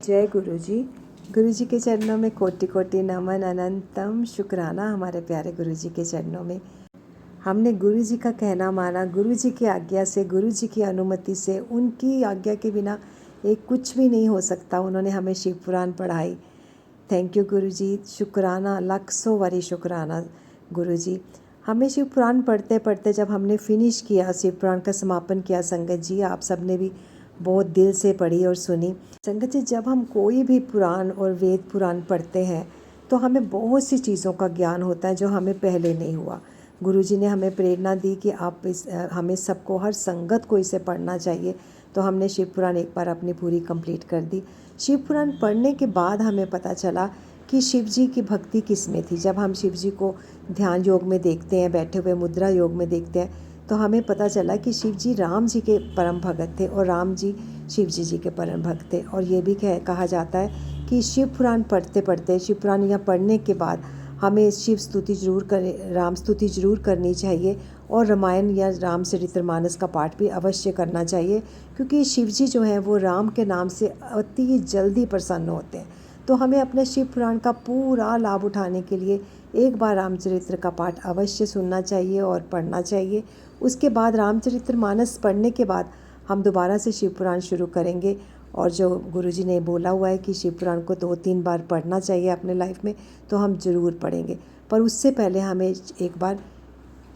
जय गुरु जी। गुरु जी के चरणों में कोटि कोटि नमन, अनंतम शुक्राना हमारे प्यारे गुरु जी के चरणों में। हमने गुरु जी का कहना माना, गुरु जी की आज्ञा से, गुरु जी की अनुमति से, उनकी आज्ञा के बिना एक कुछ भी नहीं हो सकता। उन्होंने हमें शिव पुराण पढ़ाई। थैंक यू गुरु जी, शुक्राना, लाखों वारी शुक्राना गुरु जी। हमें शिव पुराण पढ़ते पढ़ते जब हमने फिनिश किया, शिव पुराण का समापन किया, संगत जी आप सबने भी बहुत दिल से पढ़ी और सुनी। संगत जी, जब हम कोई भी पुराण और वेद पुराण पढ़ते हैं तो हमें बहुत सी चीज़ों का ज्ञान होता है जो हमें पहले नहीं हुआ। गुरुजी ने हमें प्रेरणा दी कि आप हमें सबको, हर संगत को इसे पढ़ना चाहिए। तो हमने शिव पुराण एक बार अपनी पूरी कंप्लीट कर दी। शिव पुराण पढ़ने के बाद हमें पता चला कि शिव जी की भक्ति किस में थी। जब हम शिव जी को ध्यान योग में देखते हैं, बैठे हुए मुद्रा योग में देखते हैं, तो हमें पता चला कि शिव जी राम जी के परम भगत थे और राम जी शिव जी के परम भक्त थे। और ये भी कहा जाता है कि शिव पुराण पढ़ते पढ़ते, शिव पुराण या पढ़ने के बाद हमें शिव स्तुति जरूर करें, राम स्तुति जरूर करनी चाहिए और रामायण या रामचरितमानस का पाठ भी अवश्य करना चाहिए, क्योंकि शिव जी जो हैं वो राम के नाम से अति जल्दी प्रसन्न होते हैं। तो हमें अपने शिव पुराण का पूरा लाभ उठाने के लिए एक बार रामचरित्र का पाठ अवश्य सुनना चाहिए और पढ़ना चाहिए। उसके बाद रामचरितमानस पढ़ने के बाद हम दोबारा से शिव पुराण शुरू करेंगे। और जो गुरुजी ने बोला हुआ है कि शिव पुराण को 2-3 बार पढ़ना चाहिए अपने लाइफ में, तो हम ज़रूर पढ़ेंगे। पर उससे पहले हमें एक बार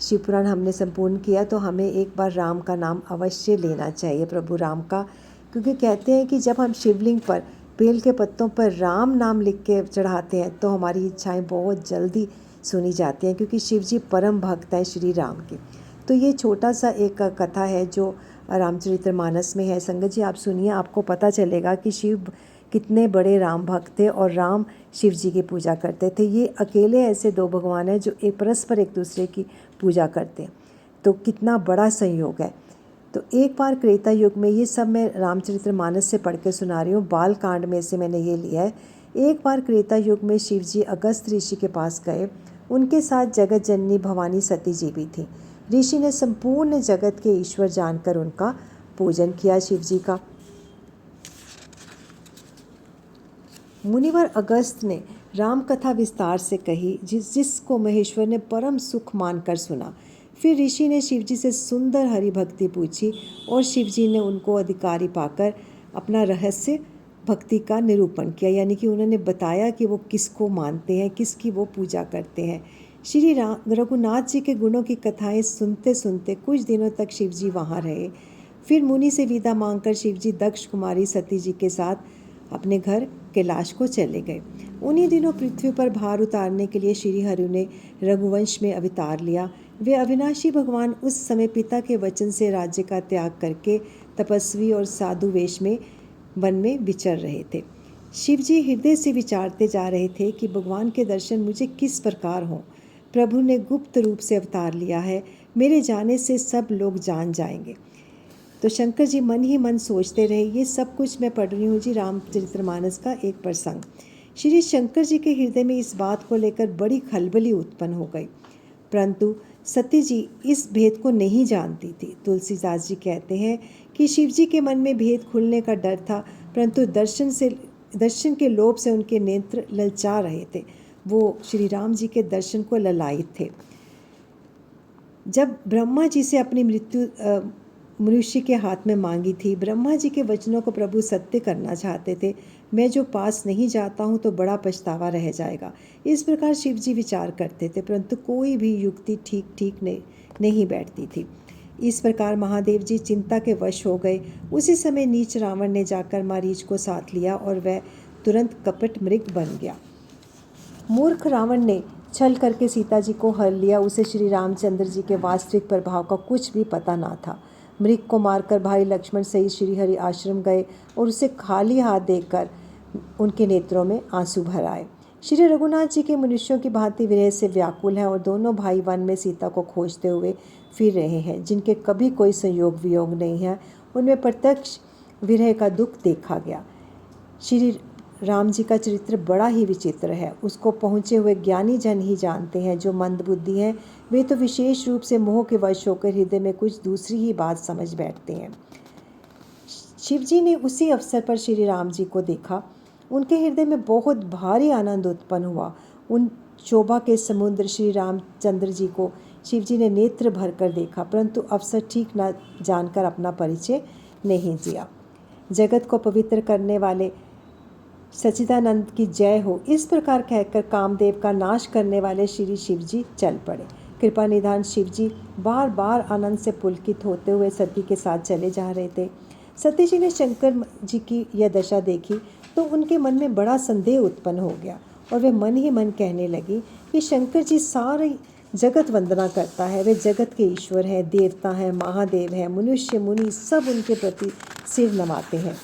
शिव पुराण हमने संपूर्ण किया तो हमें एक बार राम का नाम अवश्य लेना चाहिए, प्रभु राम का। क्योंकि कहते हैं कि जब हम शिवलिंग पर बेल के पत्तों पर राम नाम लिख के चढ़ाते हैं तो हमारी इच्छाएं बहुत जल्दी सुनी जाती हैं, क्योंकि शिव जी परम भक्त हैं श्री राम के। तो ये छोटा सा एक कथा है जो रामचरितमानस में है। संगत जी आप सुनिए, आपको पता चलेगा कि शिव कितने बड़े राम भक्त थे और राम शिव जी की पूजा करते थे। ये अकेले ऐसे दो भगवान हैं जो परस्पर एक दूसरे की पूजा करते हैं। तो कितना बड़ा संयोग है। तो एक बार त्रेता युग में, ये सब मैं रामचरितमानस से पढ़ के सुना रही हूँ, बाल कांड में से मैंने ये लिया है। एक बार त्रेता युग में शिव जी अगस्त ऋषि के पास गए। उनके साथ जगत जननी भवानी सती जी भी थी। ऋषि ने संपूर्ण जगत के ईश्वर जानकर उनका पूजन किया, शिव जी का। मुनिवर अगस्त ने राम कथा विस्तार से कही, जिसको महेश्वर ने परम सुख मानकर सुना। फिर ऋषि ने शिवजी से सुंदर हरि भक्ति पूछी और शिवजी ने उनको अधिकारी पाकर अपना रहस्य भक्ति का निरूपण किया, यानी कि उन्होंने बताया कि वो किसको मानते हैं, किसकी वो पूजा करते हैं। श्री रघुनाथ जी के गुणों की कथाएं सुनते सुनते कुछ दिनों तक शिवजी वहाँ रहे। फिर मुनि से विदा मांगकर शिवजी दक्ष कुमारी सती जी के साथ अपने घर कैलाश को चले गए। उन्हीं दिनों पृथ्वी पर भार उतारने के लिए श्री हरि ने रघुवंश में अवतार लिया। वे अविनाशी भगवान उस समय पिता के वचन से राज्य का त्याग करके तपस्वी और साधु वेश में वन में विचर रहे थे। शिवजी हृदय से विचारते जा रहे थे कि भगवान के दर्शन मुझे किस प्रकार हों। प्रभु ने गुप्त रूप से अवतार लिया है, मेरे जाने से सब लोग जान जाएंगे। तो शंकर जी मन ही मन सोचते रहे। ये सब कुछ मैं पढ़ रही हूँ जी, रामचरितमानस का एक प्रसंग। श्री शंकर जी के हृदय में इस बात को लेकर बड़ी खलबली उत्पन्न हो गई, परंतु सती जी इस भेद को नहीं जानती थी। तुलसीदास जी कहते हैं कि शिव जी के मन में भेद खुलने का डर था, परंतु दर्शन के लोभ से उनके नेत्र ललचा रहे थे। वो श्री राम जी के दर्शन को ललायित थे। जब ब्रह्मा जी से अपनी मृत्यु मनुष्य के हाथ में मांगी थी, ब्रह्मा जी के वचनों को प्रभु सत्य करना चाहते थे। मैं जो पास नहीं जाता हूँ तो बड़ा पछतावा रह जाएगा, इस प्रकार शिव जी विचार करते थे, परंतु कोई भी युक्ति ठीक नहीं बैठती थी। इस प्रकार महादेव जी चिंता के वश हो गए। उसी समय नीच रावण ने जाकर मारीच को साथ लिया और वह तुरंत कपट मृग बन गया। मूर्ख रावण ने छल करके सीता जी को हर लिया। उसे श्री रामचंद्र जी के वास्तविक प्रभाव का कुछ भी पता ना था। मृग को मारकर भाई लक्ष्मण सहित श्री हरि आश्रम गए और उसे खाली हाथ देखकर उनके नेत्रों में आंसू भर आए। श्री रघुनाथ जी के मनुष्यों की भांति विरह से व्याकुल हैं और दोनों भाई वन में सीता को खोजते हुए फिर रहे हैं। जिनके कभी कोई संयोग वियोग नहीं है, उनमें प्रत्यक्ष विरह का दुख देखा गया। श्री राम जी का चरित्र बड़ा ही विचित्र है। उसको पहुँचे हुए ज्ञानी जन ही जानते हैं। जो मंदबुद्धि हैं वे तो विशेष रूप से मोह के वश होकर हृदय में कुछ दूसरी ही बात समझ बैठते हैं। शिव जी ने उसी अवसर पर श्री राम जी को देखा। उनके हृदय में बहुत भारी आनंद उत्पन्न हुआ। उन शोभा के समुद्र श्री रामचंद्र जी को शिव जी ने नेत्र भर कर देखा, परंतु अवसर ठीक न जानकर अपना परिचय नहीं दिया। जगत को पवित्र करने वाले सच्चिदानंद की जय हो, इस प्रकार कहकर कामदेव का नाश करने वाले श्री शिव जी चल पड़े। कृपा निधान शिव जी बार बार आनंद से पुलकित होते हुए सती के साथ चले जा रहे थे। सती जी ने शंकर जी की यह दशा देखी तो उनके मन में बड़ा संदेह उत्पन्न हो गया और वे मन ही मन कहने लगी कि शंकर जी सारी जगत वंदना करता है, वे जगत के ईश्वर हैं, देवता हैं, महादेव हैं, मनुष्य मुनि सब उनके प्रति सिर नवाते हैं।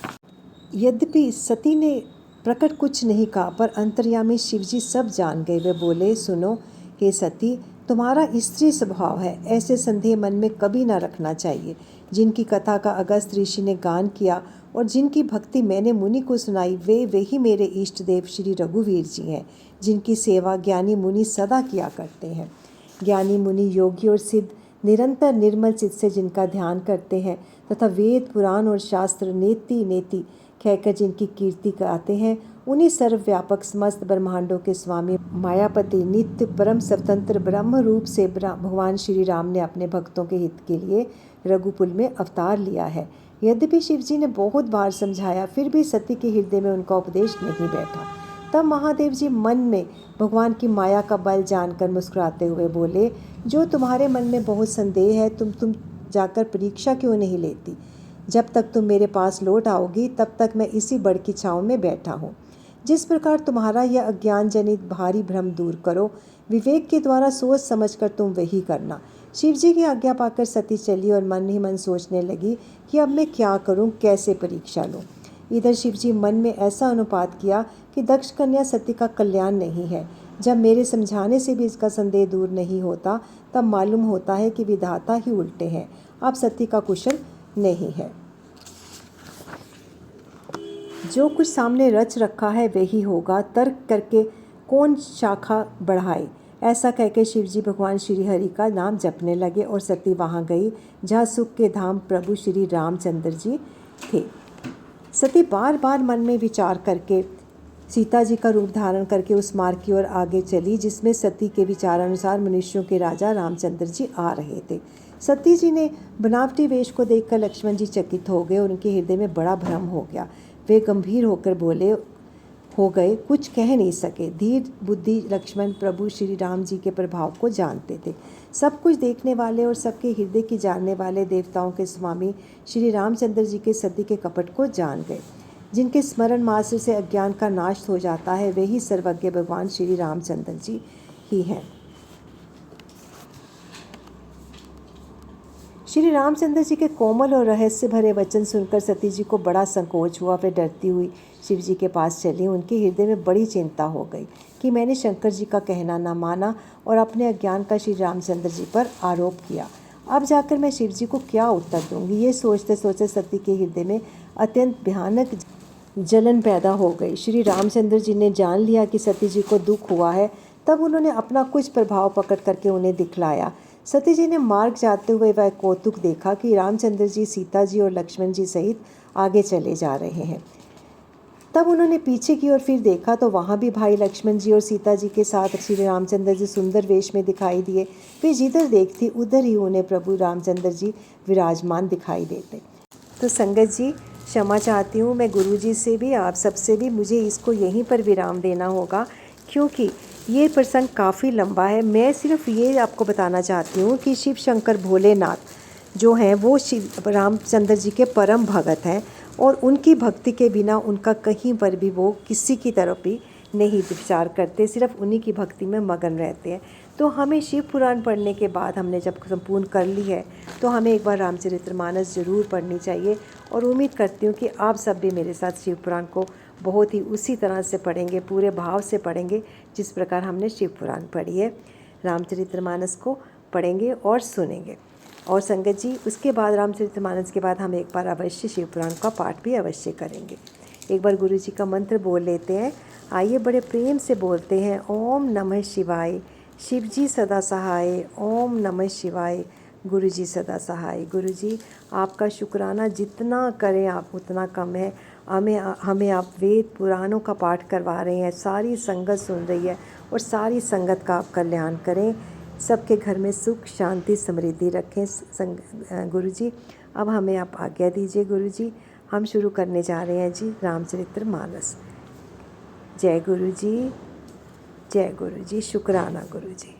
यद्यपि सती ने प्रकट कुछ नहीं कहा, पर अंतर्यामी शिवजी सब जान गए। वे बोले, सुनो हे सती, तुम्हारा स्त्री स्वभाव है, ऐसे संदेह मन में कभी ना रखना चाहिए। जिनकी कथा का अगस्त ऋषि ने गान किया और जिनकी भक्ति मैंने मुनि को सुनाई, वे ही मेरे इष्ट देव श्री रघुवीर जी हैं, जिनकी सेवा ज्ञानी मुनि सदा किया करते हैं। ज्ञानी मुनि योगी और सिद्ध निरंतर निर्मल चित्त से जिनका ध्यान करते हैं तथा वेद पुराण और शास्त्र नेति नेति कहकर जिनकी कीर्ति गाते हैं, उन्हीं सर्वव्यापक समस्त ब्रह्मांडों के स्वामी मायापति नित्य परम स्वतंत्र ब्रह्म रूप से भगवान श्री राम ने अपने भक्तों के हित के लिए रघुकुल में अवतार लिया है। यद्यपि शिवजी ने बहुत बार समझाया, फिर भी सती के हृदय में उनका उपदेश नहीं बैठा। तब महादेव जी मन में भगवान की माया का बल जानकर मुस्कुराते हुए बोले, जो तुम्हारे मन में बहुत संदेह है, तुम जाकर परीक्षा क्यों नहीं लेती? जब तक तुम मेरे पास लौट आओगी तब तक मैं इसी बड़ की छाँव में बैठा हूँ। जिस प्रकार तुम्हारा यह अज्ञान जनित भारी भ्रम दूर करो, विवेक के द्वारा सोच समझकर तुम वही करना। शिव जी की आज्ञा पाकर सती चली और मन ही मन सोचने लगी कि अब मैं क्या करूं, कैसे परीक्षा लूं। इधर शिव जी मन में ऐसा अनुपात किया कि दक्ष कन्या सती का कल्याण नहीं है। जब मेरे समझाने से भी इसका संदेह दूर नहीं होता, तब मालूम होता है कि विधाता ही उल्टे हैं। अब सती का कुशल नहीं है। जो कुछ सामने रच रखा है वही होगा, तर्क करके कौन शाखा बढ़ाए। ऐसा कहकर शिवजी भगवान श्री हरि का नाम जपने लगे और सती वहाँ गई जहाँ सुख के धाम प्रभु श्री रामचंद्र जी थे। सती बार बार मन में विचार करके सीता जी का रूप धारण करके उस मार्ग की ओर आगे चली जिसमें सती के विचारानुसार मनुष्यों के राजा रामचंद्र जी आ रहे थे। सती जी ने बनावटी वेश को देखकर लक्ष्मण जी चकित हो गए और उनके हृदय में बड़ा भ्रम हो गया। वे गंभीर होकर बोले हो गए, कुछ कह नहीं सके। धीर बुद्धि लक्ष्मण प्रभु श्री राम जी के प्रभाव को जानते थे। सब कुछ देखने वाले और सबके हृदय की जानने वाले देवताओं के स्वामी श्री रामचंद्र जी के सती के कपट को जान गए। जिनके स्मरण मात्र से अज्ञान का नाश हो जाता है, वे ही सर्वज्ञ भगवान श्री रामचंद्र जी ही हैं। श्री रामचंद्र जी के कोमल और रहस्य भरे वचन सुनकर सती जी को बड़ा संकोच हुआ। वे डरती हुई शिव जी के पास चली। उनके हृदय में बड़ी चिंता हो गई कि मैंने शंकर जी का कहना न माना और अपने अज्ञान का श्री रामचंद्र जी पर आरोप किया। अब जाकर मैं शिव जी को क्या उत्तर दूंगी? ये सोचते सोचते सती के हृदय में अत्यंत भयानक जलन पैदा हो गई। श्री रामचंद्र जी ने जान लिया कि सती जी को दुख हुआ है। तब उन्होंने अपना कुछ प्रभाव पकड़ करके उन्हें दिखलाया। सती जी ने मार्ग जाते हुए वह कौतुक देखा कि रामचंद्र जी सीता जी और लक्ष्मण जी सहित आगे चले जा रहे हैं। तब उन्होंने पीछे की ओर फिर देखा तो वहाँ भी भाई लक्ष्मण जी और सीता जी के साथ श्री रामचंद्र जी सुंदर वेश में दिखाई दिए। वे जिधर देखती उधर ही उन्हें प्रभु रामचंद्र जी विराजमान दिखाई देते। तो संगत जी, क्षमा चाहती हूँ मैं गुरु जी से भी, आप सबसे भी। मुझे इसको यहीं पर विराम देना होगा क्योंकि ये प्रसंग काफ़ी लंबा है। मैं सिर्फ ये आपको बताना चाहती हूँ कि शिव शंकर भोलेनाथ जो हैं वो शिव रामचंद्र जी के परम भगत हैं और उनकी भक्ति के बिना उनका कहीं पर भी वो किसी की तरफ भी नहीं विचार करते, सिर्फ उन्हीं की भक्ति में मगन रहते हैं। तो हमें शिव पुराण पढ़ने के बाद हमने जब संपूर्ण कर ली है तो हमें एक बार रामचरितमानस ज़रूर पढ़नी चाहिए और उम्मीद करती हूँ कि आप सब भी मेरे साथ शिव पुराण को बहुत ही उसी तरह से पढ़ेंगे, पूरे भाव से पढ़ेंगे जिस प्रकार हमने शिव पुराण पढ़ी है। रामचरितमानस को पढ़ेंगे और सुनेंगे। और संगत जी, उसके बाद रामचरितमानस के बाद हम एक बार अवश्य शिव पुराण का पाठ भी अवश्य करेंगे। एक बार गुरु जी का मंत्र बोल लेते हैं। आइए बड़े प्रेम से बोलते हैं। ओम नमः शिवाय, शिव जी सदा सहाय। ओम नमः शिवाय, गुरु जी सदा सहाय। गुरु जी आपका शुक्राना जितना करें आप उतना कम है। हमें आप वेद पुराणों का पाठ करवा रहे हैं, सारी संगत सुन रही है और सारी संगत का आप कल्याण करें, सबके घर में सुख शांति समृद्धि रखें। गुरु जी अब हमें आप आज्ञा दीजिए। गुरु जी हम शुरू करने जा रहे हैं जी रामचरितमानस। जय गुरु जी, जय गुरु जी, शुक्राना गुरु जी।